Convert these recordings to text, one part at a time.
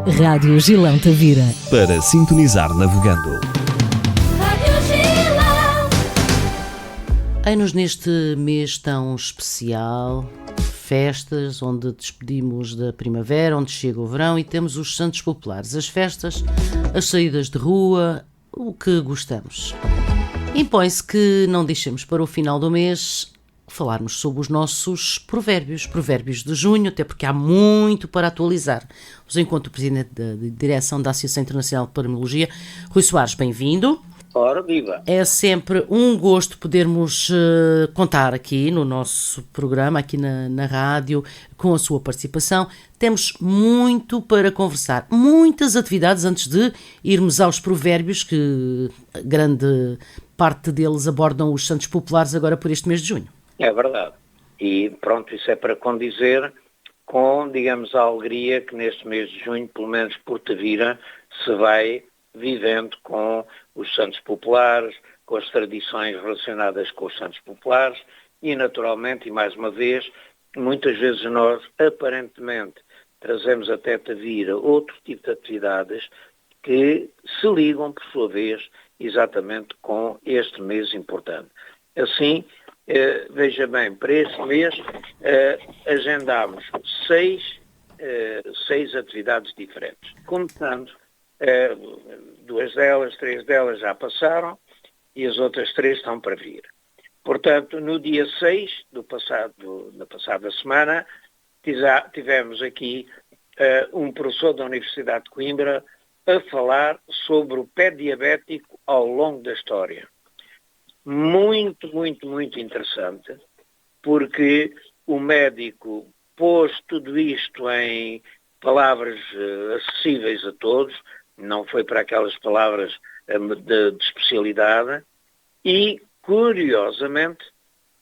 Rádio Gilão Tavira. Para sintonizar navegando. Eis-nos neste mês tão especial, festas, onde despedimos da primavera, onde chega o verão e temos os Santos Populares, as festas, as saídas de rua, o que gostamos. Impõe-se que não deixemos para o final do mês falarmos sobre os nossos provérbios de junho, até porque há muito para atualizar. Os encontro o Presidente da Direção da Associação Internacional de Parapsicologia, Rui Soares, bem-vindo. Ora, viva! É sempre um gosto podermos contar aqui no nosso programa, aqui na rádio, com a sua participação. Temos muito para conversar, muitas atividades antes de irmos aos provérbios, que grande parte deles abordam os Santos Populares agora por este mês de junho. É verdade. E pronto, isso é para condizer com, digamos, a alegria que neste mês de junho, pelo menos por Tavira, se vai vivendo com os Santos Populares, com as tradições relacionadas com os Santos Populares e, naturalmente, e mais uma vez, muitas vezes nós, aparentemente, trazemos até Tavira outro tipo de atividades que se ligam, por sua vez, exatamente com este mês importante. Assim, veja bem, para este mês agendámos seis atividades diferentes. Começando, três delas já passaram e as outras 3 estão para vir. Portanto, no dia 6 da passada semana, tivemos aqui um professor da Universidade de Coimbra a falar sobre o pé diabético ao longo da história. Muito, muito, muito interessante, porque o médico pôs tudo isto em palavras acessíveis a todos, não foi para aquelas palavras de especialidade, e, curiosamente,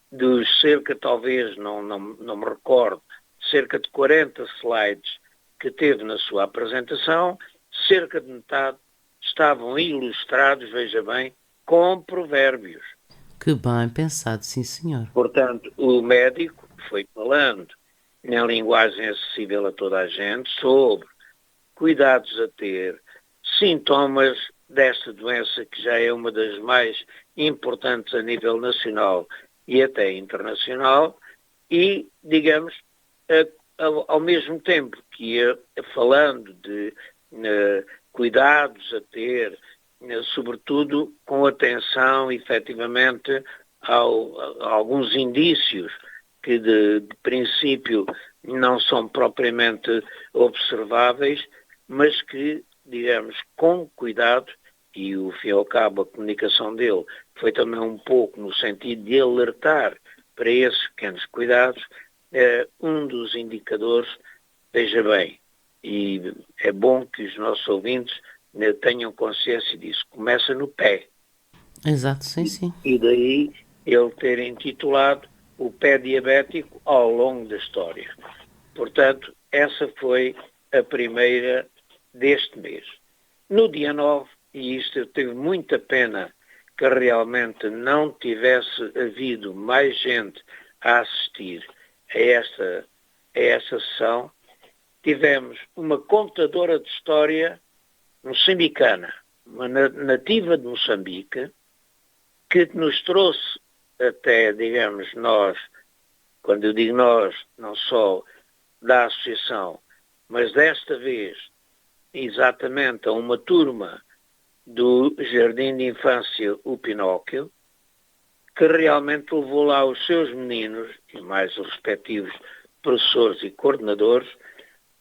dos cerca, talvez, não me recordo, cerca de 40 slides que teve na sua apresentação, cerca de metade estavam ilustrados, veja bem, com provérbios. Que bem pensado, sim senhor. Portanto, o médico foi falando em linguagem acessível a toda a gente sobre cuidados a ter, sintomas desta doença que já é uma das mais importantes a nível nacional e até internacional e, digamos, ao mesmo tempo que ia falando de cuidados a ter, sobretudo com atenção, efetivamente, a alguns indícios que de princípio não são propriamente observáveis, mas que, digamos, com cuidado, e o fim ao cabo a comunicação dele foi também um pouco no sentido de alertar para esses pequenos cuidados, um dos indicadores, veja bem, e é bom que os nossos ouvintes tenham consciência disso, começa no pé. Exato, sim. E daí ele ter intitulado o pé diabético ao longo da história. Portanto, essa foi a primeira deste mês. No dia 9, e isto eu tive muita pena que realmente não tivesse havido mais gente a assistir a esta sessão, tivemos uma contadora de história moçambicana, uma nativa de Moçambique, que nos trouxe até, digamos, nós, quando eu digo nós, não só da associação, mas desta vez exatamente a uma turma do Jardim de Infância O Pinóquio, que realmente levou lá os seus meninos, e mais os respectivos professores e coordenadores,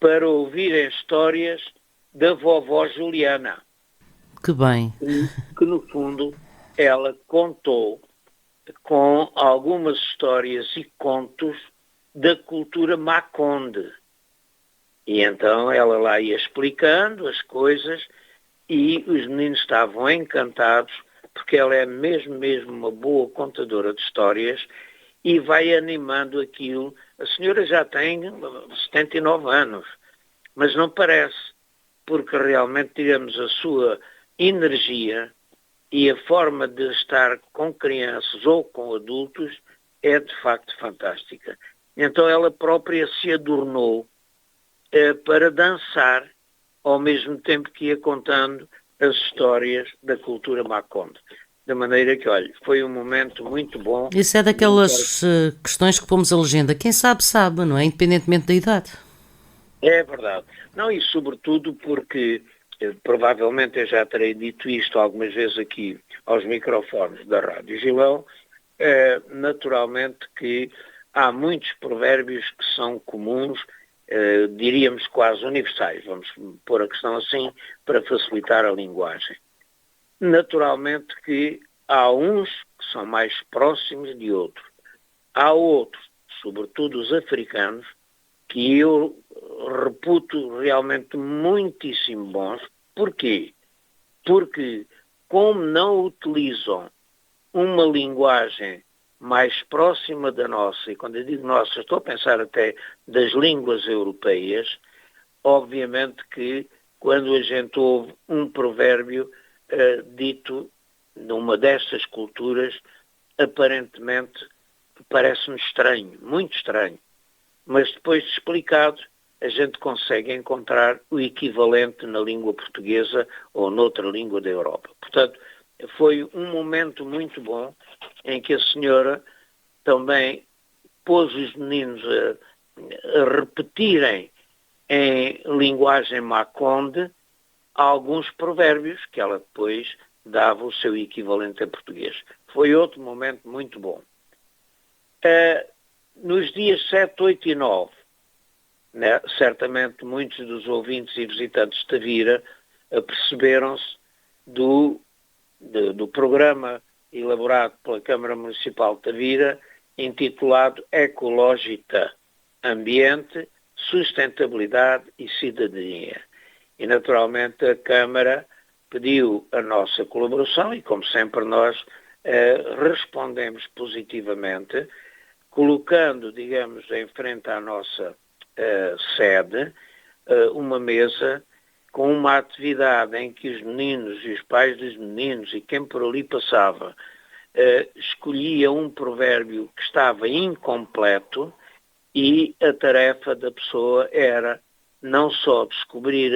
para ouvirem histórias da vovó Juliana. Que bem. Que no fundo ela contou com algumas histórias e contos da cultura Maconde. E então ela lá ia explicando as coisas e os meninos estavam encantados porque ela é mesmo uma boa contadora de histórias e vai animando aquilo. A senhora já tem 79 anos, mas não parece, porque realmente, digamos, a sua energia e a forma de estar com crianças ou com adultos é de facto fantástica. Então ela própria se adornou para dançar ao mesmo tempo que ia contando as histórias da cultura Maconde. De maneira que, olha, foi um momento muito bom. Isso é daquelas questões que pomos a legenda. Quem sabe, sabe, não é? Independentemente da idade. É verdade. Não, e sobretudo porque, provavelmente eu já terei dito isto algumas vezes aqui aos microfones da Rádio Gilão, naturalmente que há muitos provérbios que são comuns, diríamos quase universais, vamos pôr a questão assim, para facilitar a linguagem. Naturalmente que há uns que são mais próximos de outros. Há outros, sobretudo os africanos, que eu reputo realmente muitíssimo bons. Porquê? Porque, como não utilizam uma linguagem mais próxima da nossa, e quando eu digo nossa, estou a pensar até das línguas europeias, obviamente que quando a gente ouve um provérbio dito numa destas culturas, aparentemente parece-me estranho, muito estranho. Mas depois de explicado, a gente consegue encontrar o equivalente na língua portuguesa ou noutra língua da Europa. Portanto, foi um momento muito bom em que a senhora também pôs os meninos a repetirem em linguagem maconde alguns provérbios que ela depois dava o seu equivalente em português. Foi outro momento muito bom. Nos dias 7, 8 e 9, né, certamente muitos dos ouvintes e visitantes de Tavira aperceberam-se do programa elaborado pela Câmara Municipal de Tavira, intitulado Ecológita, Ambiente, Sustentabilidade e Cidadania. E, naturalmente, a Câmara pediu a nossa colaboração e, como sempre, nós respondemos positivamente, colocando, digamos, em frente à nossa sede, uma mesa com uma atividade em que os meninos e os pais dos meninos e quem por ali passava escolhia um provérbio que estava incompleto e a tarefa da pessoa era não só descobrir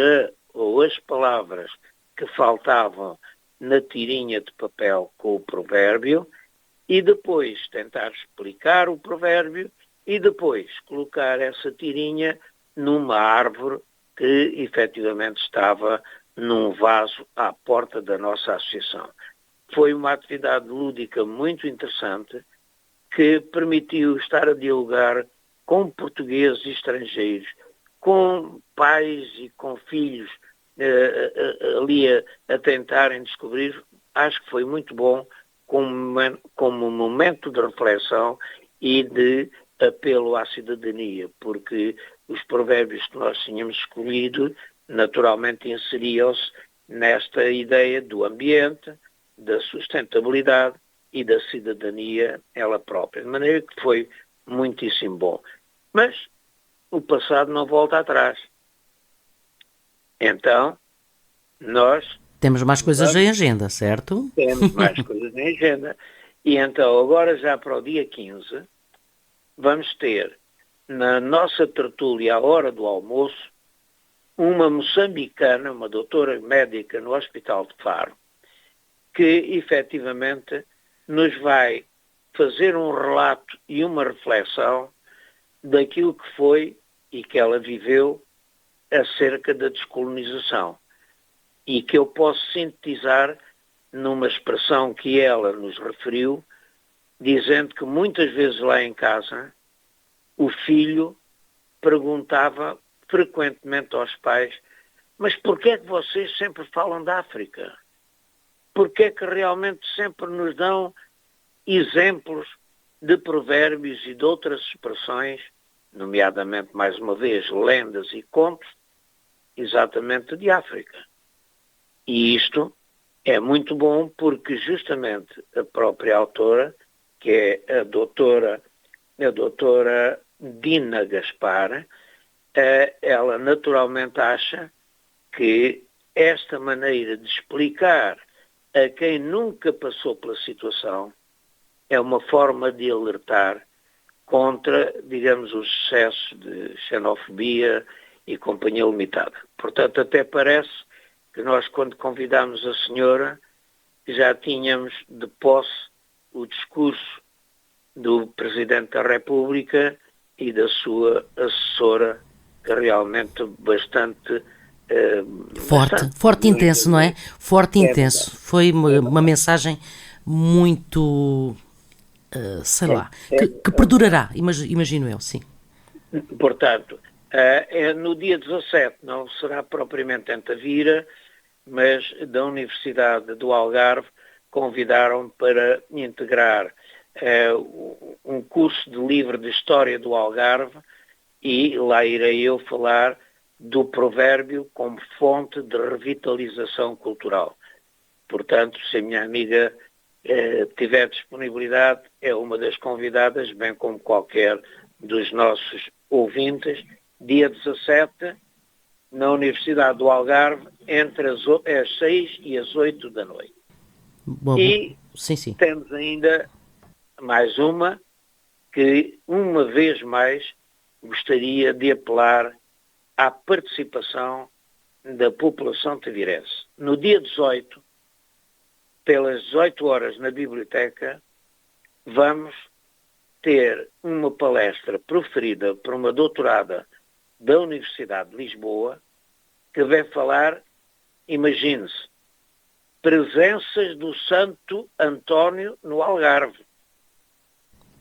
as palavras que faltavam na tirinha de papel com o provérbio e depois tentar explicar o provérbio e depois colocar essa tirinha numa árvore que efetivamente estava num vaso à porta da nossa associação. Foi uma atividade lúdica muito interessante que permitiu estar a dialogar com portugueses e estrangeiros, com pais e com filhos ali a tentarem descobrir. Acho que foi muito bom como momento de reflexão e de apelo à cidadania, porque os provérbios que nós tínhamos escolhido naturalmente inseriam-se nesta ideia do ambiente, da sustentabilidade e da cidadania ela própria, de maneira que foi muitíssimo bom. Mas o passado não volta atrás. Então, nós temos mais coisas em agenda, certo? Temos mais coisas em agenda. E então, agora já para o dia 15, vamos ter na nossa tertúlia à hora do almoço uma moçambicana, uma doutora médica no Hospital de Faro, que efetivamente nos vai fazer um relato e uma reflexão daquilo que foi e que ela viveu acerca da descolonização. E que eu posso sintetizar numa expressão que ela nos referiu, dizendo que muitas vezes lá em casa o filho perguntava frequentemente aos pais: mas porquê é que vocês sempre falam da África? Porquê é que realmente sempre nos dão exemplos de provérbios e de outras expressões, nomeadamente, mais uma vez, lendas e contos, exatamente de África? E isto é muito bom porque justamente a própria autora, que é a doutora Dina Gaspar, ela naturalmente acha que esta maneira de explicar a quem nunca passou pela situação é uma forma de alertar contra, digamos, os excessos de xenofobia e Companhia Limitada. Portanto, até parece que nós, quando convidámos a senhora, já tínhamos de posse o discurso do Presidente da República e da sua assessora, que realmente bastante... Forte e intenso, não é? Forte e É intenso. verdade. Foi uma mensagem muito, sei lá, que perdurará, imagino eu, sim. Portanto, é no dia 17, não será propriamente em Tavira, mas da Universidade do Algarve convidaram para integrar um curso de livro de História do Algarve, e lá irei eu falar do provérbio como fonte de revitalização cultural. Portanto, se a minha amiga tiver disponibilidade, é uma das convidadas, bem como qualquer dos nossos ouvintes, dia 17, na Universidade do Algarve, entre as 6 e as 8 da noite. Bom, E sim. temos ainda mais uma, que uma vez mais gostaria de apelar à participação da população tavirense. No dia 18, pelas 18 horas na biblioteca, vamos ter uma palestra proferida por uma doutorada da Universidade de Lisboa, que vai falar, imagine-se, presenças do Santo António no Algarve.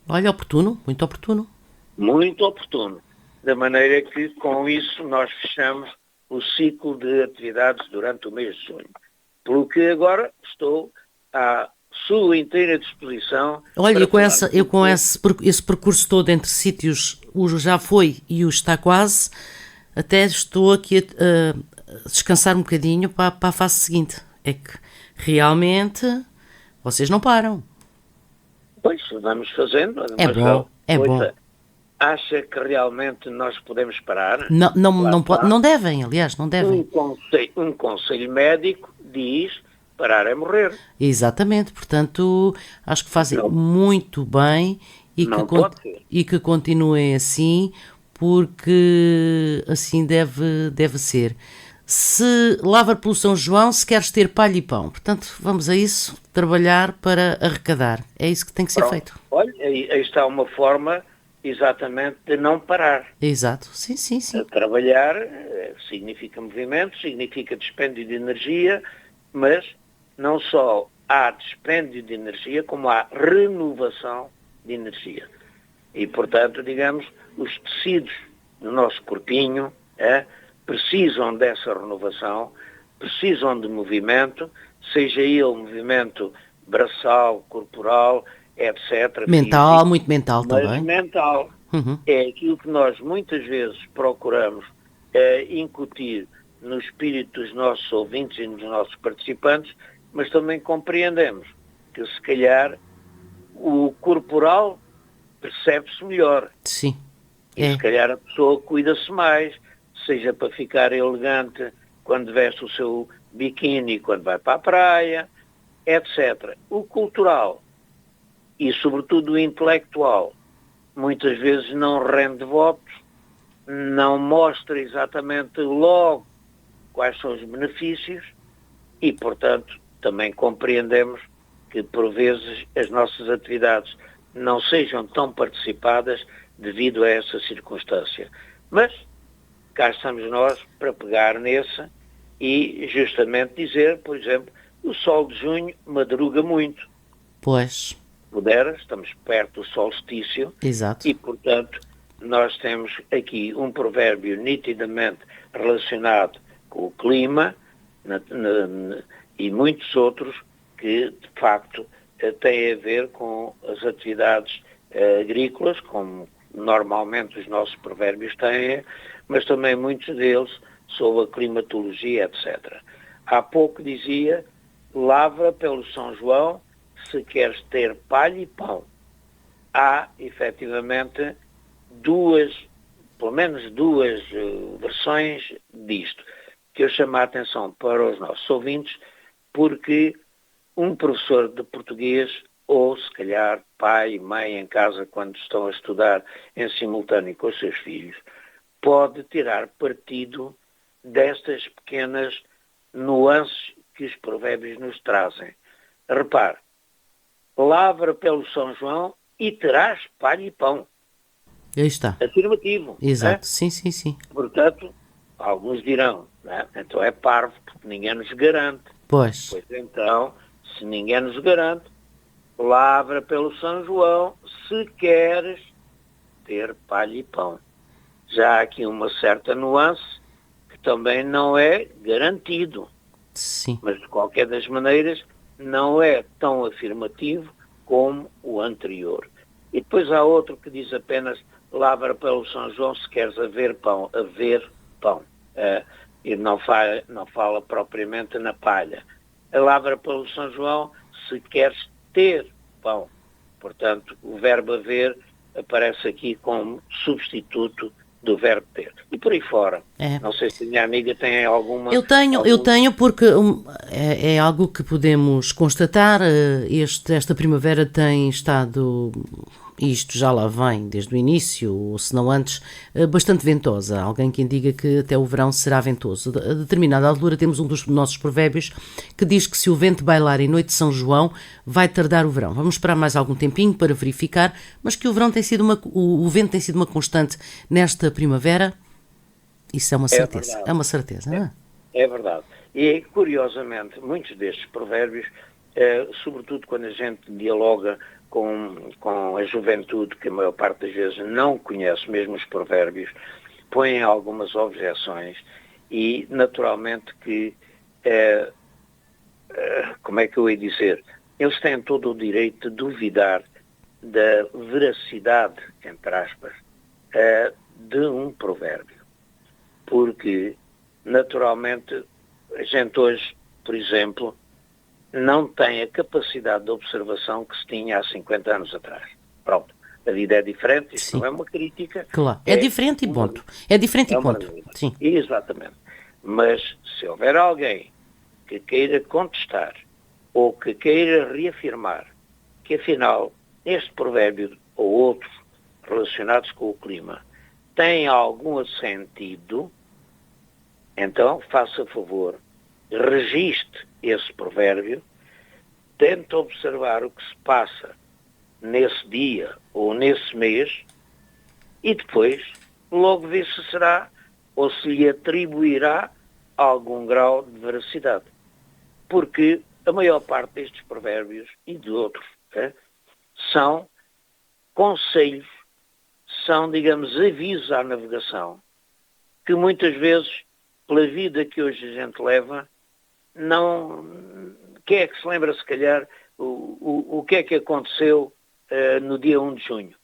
Olha, oportuno, muito oportuno. Muito oportuno. Da maneira que, com isso, nós fechamos o ciclo de atividades durante o mês de junho. Pelo que agora estou à sua inteira disposição. Olha, eu com esse percurso todo entre sítios, o já foi e o está quase, até estou aqui a descansar um bocadinho para a fase seguinte. É que realmente vocês não param. Pois, vamos fazendo. É bom, é bom. Acha que realmente nós podemos parar? Não devem, aliás, não devem. Um conselho médico diz: parar é morrer. Exatamente, portanto, acho que fazem muito bem e que continuem assim, porque assim deve ser. Se lavra pelo São João, se queres ter palha e pão. Portanto, vamos a isso, trabalhar para arrecadar. É isso que tem que ser feito. Olha, aí está uma forma exatamente de não parar. Exato, sim. Trabalhar significa movimento, significa dispêndio de energia, mas não só há dispêndio de energia, como há renovação de energia. E, portanto, digamos, os tecidos do nosso corpinho precisam dessa renovação, precisam de movimento, seja ele movimento braçal, corporal, etc. Mental, físico, muito mental mas também. Mental. É aquilo que nós muitas vezes procuramos incutir no espírito dos nossos ouvintes e dos nossos participantes, mas também compreendemos que, se calhar, o corporal percebe-se melhor. Sim. E se calhar a pessoa cuida-se mais, seja para ficar elegante quando veste o seu biquíni, quando vai para a praia, etc. O cultural e, sobretudo, o intelectual muitas vezes não rende votos, não mostra exatamente logo quais são os benefícios e, portanto, também compreendemos que, por vezes, as nossas atividades não sejam tão participadas devido a essa circunstância. Mas cá estamos nós para pegar nesse e justamente dizer, por exemplo, o sol de junho madruga muito. Pois. Puder, estamos perto do solstício. Exato. E, portanto, nós temos aqui um provérbio nitidamente relacionado com o clima e muitos outros que, de facto, têm a ver com as atividades agrícolas, como normalmente os nossos provérbios têm, mas também muitos deles sobre a climatologia, etc. Há pouco dizia: lavra pelo São João se queres ter palha e pão. Há, efetivamente, pelo menos duas versões disto, que eu chamo a atenção para os nossos ouvintes, porque um professor de português, ou se calhar pai e mãe em casa quando estão a estudar em simultâneo com os seus filhos, pode tirar partido destas pequenas nuances que os provérbios nos trazem. Repare, lavra pelo São João e terás palha e pão. Aí está. Afirmativo. Exato. Né? Sim, sim, sim. Portanto, alguns dirão, né? Então é parvo, porque ninguém nos garante. Pois. Pois então, se ninguém nos garante, lavra pelo São João se queres ter palha e pão. Já há aqui uma certa nuance que também não é garantido, Sim. mas de qualquer das maneiras não é tão afirmativo como o anterior. E depois há outro que diz apenas lavra pelo São João se queres haver pão. E não fala propriamente na palha. Lavra pelo São João se queres ter pão. Portanto, o verbo haver aparece aqui como substituto do verbo ter. E por aí fora. É. Não sei se a minha amiga tem alguma... Eu tenho porque é algo que podemos constatar. Esta primavera tem estado, isto já lá vem desde o início, ou se não antes, bastante ventosa. Alguém que indica que até o verão será ventoso. A determinada altura temos um dos nossos provérbios que diz que se o vento bailar em noite de São João, vai tardar o verão. Vamos esperar mais algum tempinho para verificar, mas que o vento tem sido uma constante nesta primavera. Isso é uma certeza. É uma certeza, não é? É verdade. E, curiosamente, muitos destes provérbios, sobretudo quando a gente dialoga com a juventude, que a maior parte das vezes não conhece mesmo os provérbios, põem algumas objeções e, naturalmente, que, como é que eu ia dizer, eles têm todo o direito de duvidar da veracidade, entre aspas, de um provérbio. Porque, naturalmente, a gente hoje, por exemplo, não tem a capacidade de observação que se tinha há 50 anos atrás. Pronto, a vida é diferente, isto Sim. não é uma crítica. Claro, é diferente e ponto. É diferente e ponto. Sim. Exatamente. Mas se houver alguém que queira contestar ou que queira reafirmar que, afinal, este provérbio ou outros relacionados com o clima tem algum sentido, então faça favor, registre esse provérbio, tente observar o que se passa nesse dia ou nesse mês e depois logo vê se será ou se lhe atribuirá algum grau de veracidade. Porque a maior parte destes provérbios e de outros são conselhos, são, digamos, avisos à navegação, que muitas vezes, pela vida que hoje a gente leva, não... Quem é que se lembra, se calhar, o que é que aconteceu no dia 1 de junho?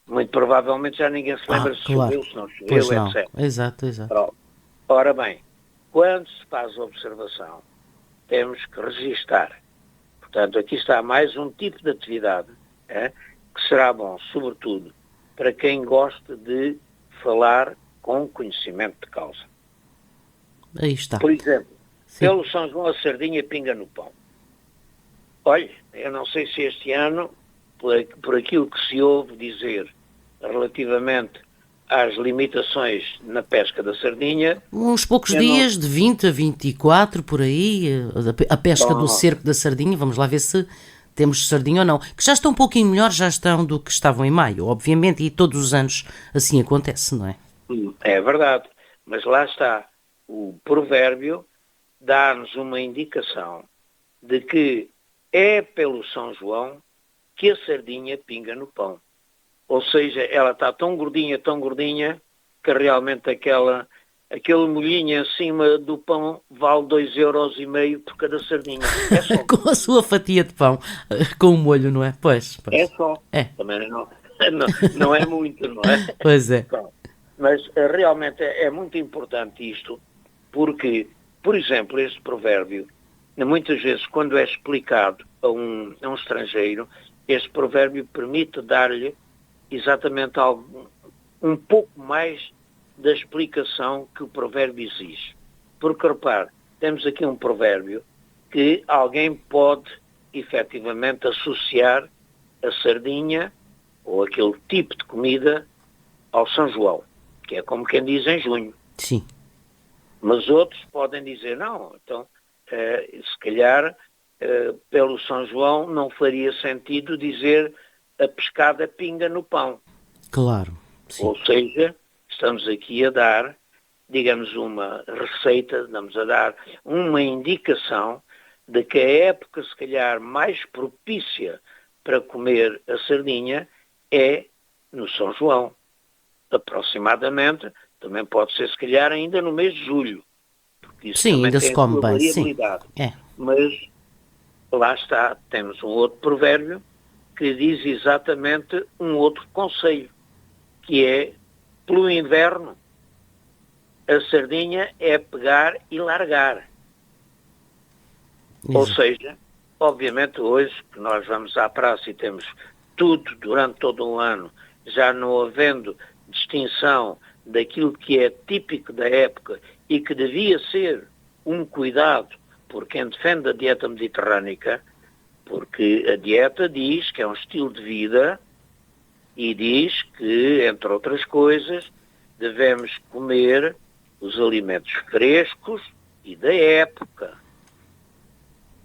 Muito provavelmente já ninguém se lembra se claro. choveu, se não choveu, etc. Exato. Ora bem, quando se faz a observação, temos que registar. Portanto, aqui está mais um tipo de atividade que será bom, sobretudo, para quem gosta de falar com conhecimento de causa. Aí está. Por exemplo, Sim. pelo São João a sardinha pinga no pão. Olha, eu não sei se este ano, por aquilo que se ouve dizer relativamente às limitações na pesca da sardinha... Uns poucos dias, de 20 a 24, por aí, a pesca do cerco da sardinha, vamos lá ver se temos sardinha ou não. Que já estão um pouquinho melhor, já estão do que estavam em maio, obviamente, e todos os anos assim acontece, não é? É verdade, mas lá está, o provérbio dá-nos uma indicação de que é pelo São João que a sardinha pinga no pão. Ou seja, ela está tão gordinha, que realmente aquele molhinho acima do pão vale 2,5 € por cada sardinha. É só. Com a sua fatia de pão, com o molho, não é? Pois. É só. É. Também não é muito, não é? Pois é. Pronto. Mas realmente é muito importante isto, porque, por exemplo, este provérbio, muitas vezes, quando é explicado a um estrangeiro, este provérbio permite dar-lhe exatamente um pouco mais da explicação que o provérbio exige. Porque, repare, temos aqui um provérbio que alguém pode, efetivamente, associar a sardinha ou aquele tipo de comida ao São João, que é como quem diz em junho. Sim. Mas outros podem dizer, não, então, se calhar, pelo São João não faria sentido dizer a pescada pinga no pão. Claro. Sim. Ou seja, estamos aqui a dar, digamos, uma receita, estamos a dar uma indicação de que a época, se calhar, mais propícia para comer a sardinha é no São João. Aproximadamente, também pode ser, se calhar, ainda no mês de julho. Porque isso Sim, também ainda tem se a come sua bem, sim. variabilidade. É. Mas lá está, temos um outro provérbio que diz exatamente um outro conselho, que é, pelo inverno, a sardinha é pegar e largar. Ou seja, obviamente hoje que nós vamos à praça e temos tudo durante todo o ano, já não havendo distinção daquilo que é típico da época e que devia ser um cuidado por quem defende a dieta mediterrânica, porque a dieta diz que é um estilo de vida e diz que, entre outras coisas, devemos comer os alimentos frescos e da época.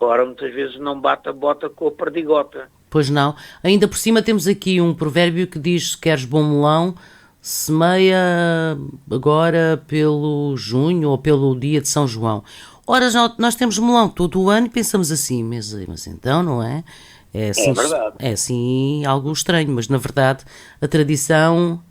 Ora, muitas vezes não bate a bota com a perdigota. Pois não. Ainda por cima temos aqui um provérbio que diz: se queres bom melão, semeia agora pelo junho ou pelo dia de São João. Ora, nós temos melão todo o ano e pensamos assim, mas então, não é? Assim, É verdade. É assim algo estranho, mas na verdade a tradição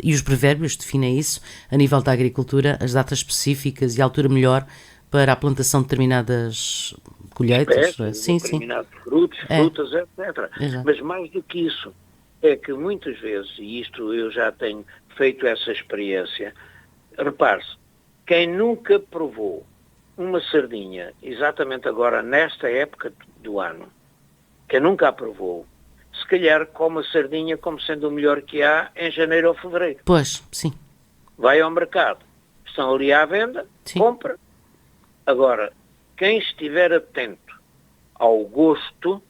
e os provérbios definem isso, a nível da agricultura, as datas específicas e a altura melhor para a plantação de determinadas colheitas. Espécies, Sim, determinados frutos, frutas, etc. Exato. Mas mais do que isso, é que muitas vezes, e isto eu já tenho feito essa experiência, repare-se, quem nunca provou uma sardinha, exatamente agora nesta época do ano, quem nunca a provou, se calhar come a sardinha como sendo o melhor que há em janeiro ou fevereiro. Pois, sim. Vai ao mercado, estão ali à venda, Sim. compra. Agora, quem estiver atento ao gosto,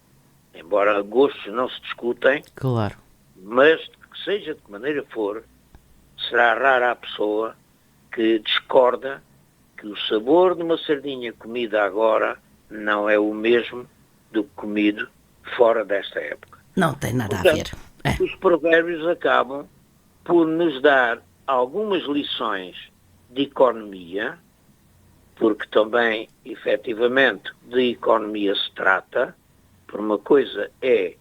embora gostos não se discutem, Claro. mas que seja de que maneira for, será rara a pessoa que discorda que o sabor de uma sardinha comida agora não é o mesmo do que comido fora desta época. Não tem nada Portanto, a ver. os provérbios acabam por nos dar algumas lições de economia, porque também, efetivamente, de economia se trata, por uma coisa é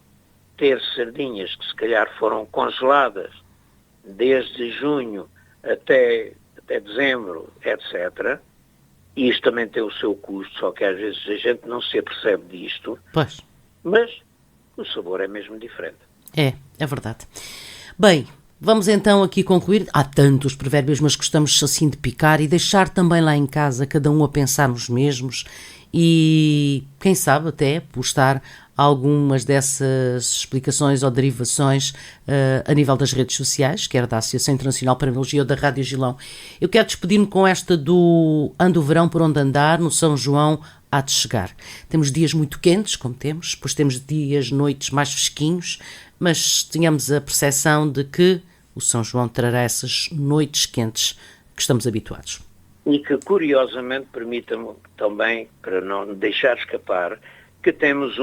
ter sardinhas que se calhar foram congeladas desde junho até dezembro, etc. E isto também tem o seu custo, só que às vezes a gente não se apercebe disto, Pois. mas o sabor é mesmo diferente. É verdade. Bem, vamos então aqui concluir. Há tantos provérbios, mas gostamos assim de picar e deixar também lá em casa cada um a pensar nos mesmos e, quem sabe, até postar algumas dessas explicações ou derivações a nível das redes sociais, quer da Associação Internacional para a Analogia ou da Rádio Gilão. Eu quero despedir-me com esta do Ando o Verão por onde andar, no São João há de chegar. Temos dias muito quentes, como temos, depois temos dias, noites mais fresquinhos, mas tenhamos a percepção de que o São João trará essas noites quentes que estamos habituados. E que, curiosamente, permita-me também, para não deixar escapar, que temos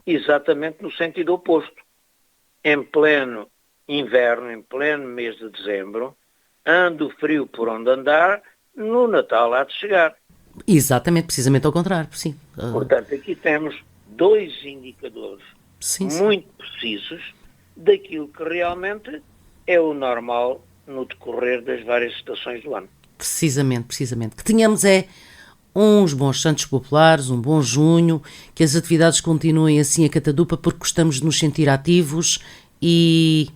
exatamente no sentido oposto. Em pleno inverno, em pleno mês de dezembro, ando frio por onde andar, no Natal há de chegar. Exatamente, precisamente ao contrário, sim. Portanto, aqui temos dois indicadores muito precisos daquilo que realmente é o normal no decorrer das várias estações do ano. Precisamente. Que tenhamos uns bons Santos Populares, um bom junho, que as atividades continuem assim a catadupa, porque gostamos de nos sentir ativos e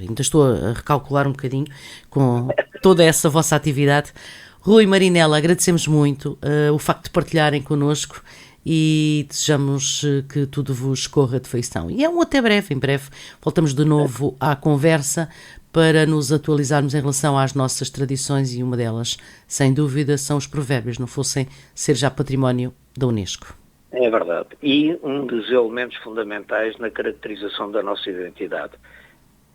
ainda estou a recalcular um bocadinho com toda essa vossa atividade. Rui, Marinela, agradecemos muito o facto de partilharem connosco e desejamos que tudo vos corra de feição. E até breve, em breve voltamos de novo à conversa para nos atualizarmos em relação às nossas tradições e uma delas, sem dúvida, são os provérbios, não fossem ser já património da Unesco. É verdade. E um dos elementos fundamentais na caracterização da nossa identidade.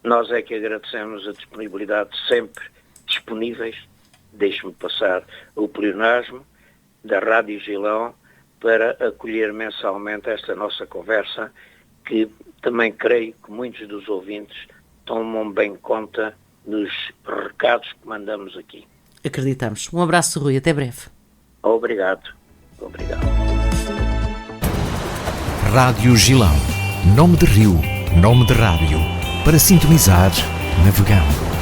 Nós é que agradecemos a disponibilidade sempre disponíveis, deixe-me passar o pleonasmo, da Rádio Gilão para acolher mensalmente esta nossa conversa, que também creio que muitos dos ouvintes tomam bem conta dos recados que mandamos aqui. Acreditamos. Um abraço, Rui. Até breve. Obrigado. Obrigado. Rádio Gilão. Nome de rio, nome de rádio. Para sintonizar, navegando.